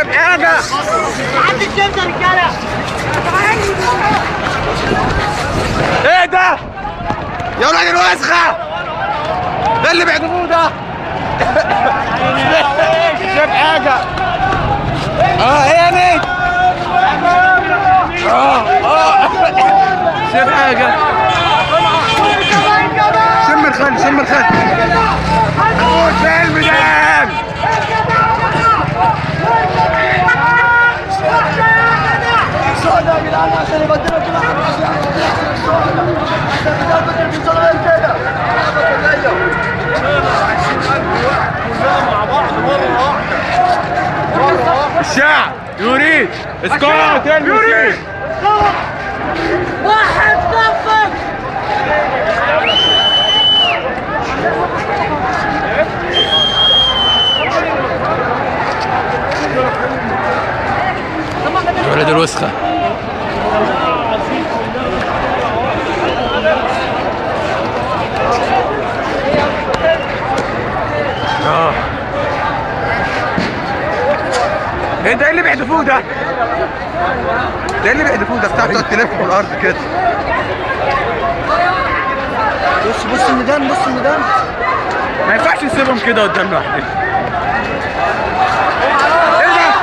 شوف حاجة. عدي الجلدة يا رجالة. ايه ده؟ يا ولاد الوسخة! ايه اللي بيعجبوه ده؟ شوف حاجة. ايه يا نيت؟ شوف حاجة. شم الخل شم الخل. موت في الميدان. يا جدعان عشان يبدلوا كده الشعب يريد اسقاط المسيح. واحد صفر. يا ولد الوسخة. انت ايه اللي بيحدفوه ده؟ ده ايه اللي بيحدفوه ده؟ بتاع تقعد تلف في الارض كده. بص الميدان بص الميدان. ما ينفعش نسيبهم كده قدام لوحدهم. ايه ده؟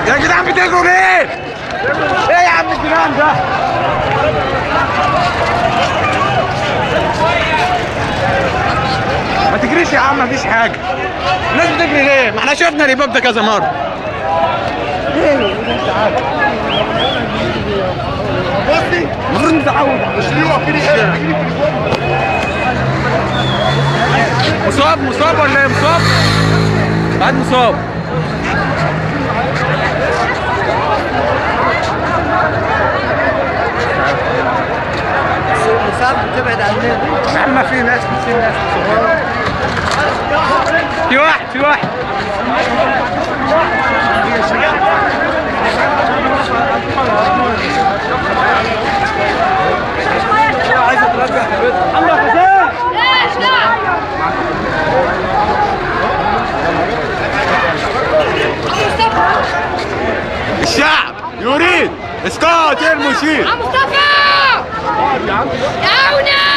يا جدعان بتجروا ليه؟ ايه يا عم الجنان ده؟ ما تجريش يا عم، مفيش حاجة. الناس بتجري ليه؟ ما احنا شفنا الرباب ده كذا مرة. بصي المفروض نتعود. مصاب ولا ايه؟ مصاب؟ بعد مصاب. مصاب تبعد عننا. يا عم في ناس في واحد عايز ترجع محمد حسين. الشعب يريد اسقاط المشير. مصطفى يا عوني.